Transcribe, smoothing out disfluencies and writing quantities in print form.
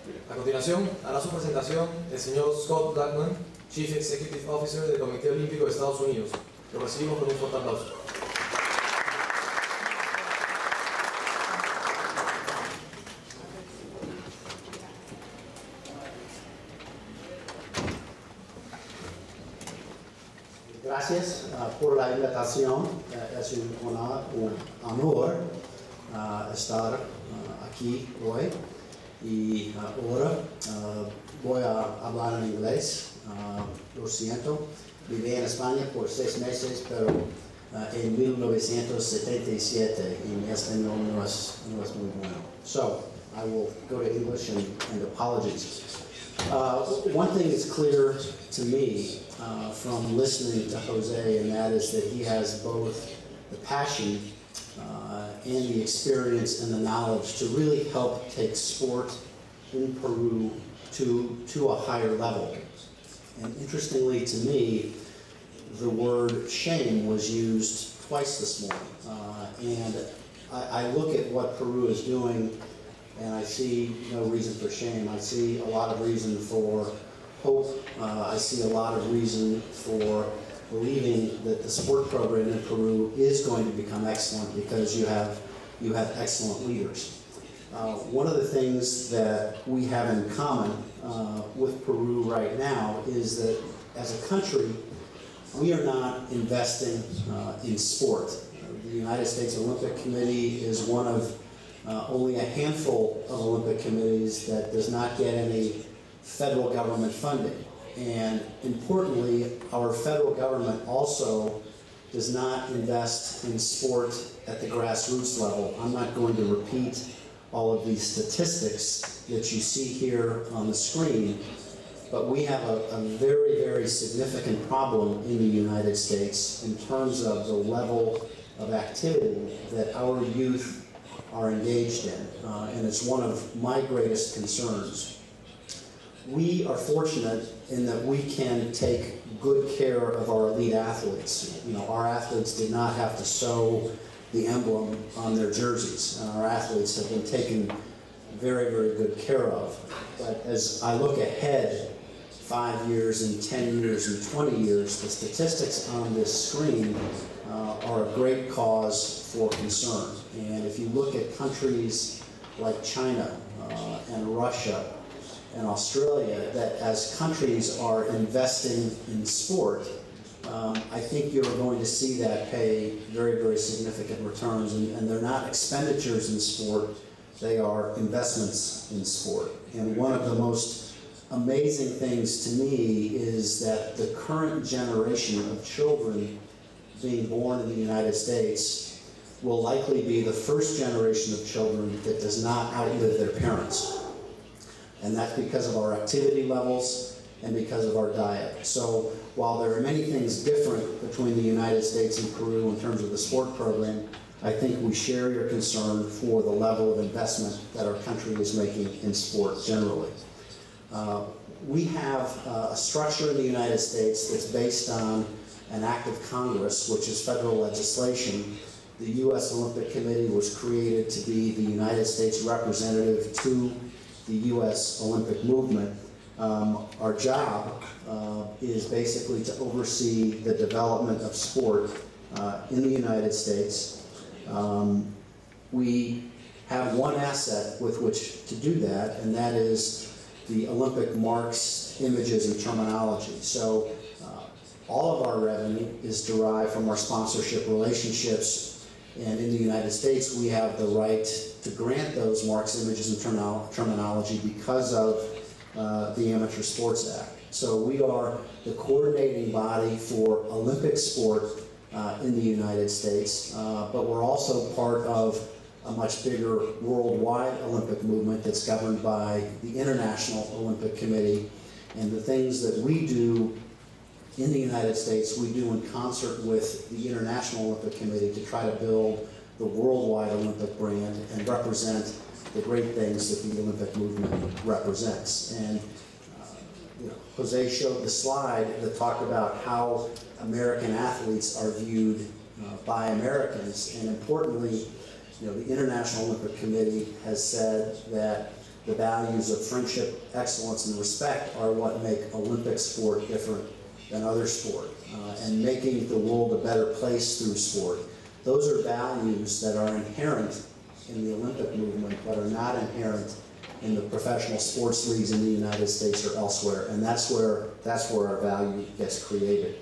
A continuación, hará su presentación el señor Scott Blackmun, Chief Executive Officer del Comité Olímpico de Estados Unidos. Lo recibimos con un fuerte aplauso. Gracias por la invitación. Es un honor estar aquí hoy. Y ahora voy a hablar en inglés. Lo siento. Viví en España por 6 meses, pero en 1977 y mi español no es muy bueno. So I will go to English and apologies. One thing is clear to me from listening to Jose, and that is that he has both the passion and the experience and the knowledge to really help take sport in Peru to a higher level. And interestingly to me, the word shame was used twice this morning. And I look at what Peru is doing and I see no reason for shame. I see a lot of reason for hope. I see a lot of reason for believing that the sport program in Peru is going to become excellent because you have excellent leaders. One of the things that we have in common with Peru right now is that as a country, we are not investing in sport. The United States Olympic Committee is one of only a handful of Olympic committees that does not get any federal government funding. And importantly, our federal government also does not invest in sport at the grassroots level. I'm not going to repeat all of these statistics that you see here on the screen, but we have a very, very significant problem in the United States in terms of the level of activity that our youth are engaged in, and it's one of my greatest concerns. We are fortunate in that we can take good care of our elite athletes. You know, our athletes did not have to sew the emblem on their jerseys, and our athletes have been taken very, very good care of. But as I look ahead 5 years and 10 years and 20 years, the statistics on this screen are a great cause for concern. And if you look at countries like China and Russia and Australia, that as countries are investing in sport, I think you're going to see that pay very, very significant returns. And they're not expenditures in sport, they are investments in sport. And one of the most amazing things to me is that the current generation of children being born in the United States will likely be the first generation of children that does not outlive their parents. And that's because of our activity levels and because of our diet. So while there are many things different between the United States and Peru in terms of the sport program, I think we share your concern for the level of investment that our country is making in sport generally. We have a structure in the United States that's based on an act of Congress, which is federal legislation. The U.S. Olympic Committee was created to be the United States representative to the U.S. Olympic movement. Our job is basically to oversee the development of sport in the United States. We have one asset with which to do that, and that is the Olympic marks, images, and terminology. So all of our revenue is derived from our sponsorship relationships, and in the United States we have the right to grant those marks, images, and terminology because of the Amateur Sports Act. So we are the coordinating body for Olympic sport in the United States, but we're also part of a much bigger worldwide Olympic movement that's governed by the International Olympic Committee. And the things that we do in the United States, we do in concert with the International Olympic Committee to try to build the worldwide Olympic brand and represent the great things that the Olympic movement represents. And you know, Jose showed the slide that talked about how American athletes are viewed by Americans, and importantly, you know, the International Olympic Committee has said that the values of friendship, excellence, and respect are what make Olympic sport different than other sport, and making the world a better place through sport. Those are values that are inherent in the Olympic movement, but are not inherent in the professional sports leagues in the United States or elsewhere, and that's where our value gets created.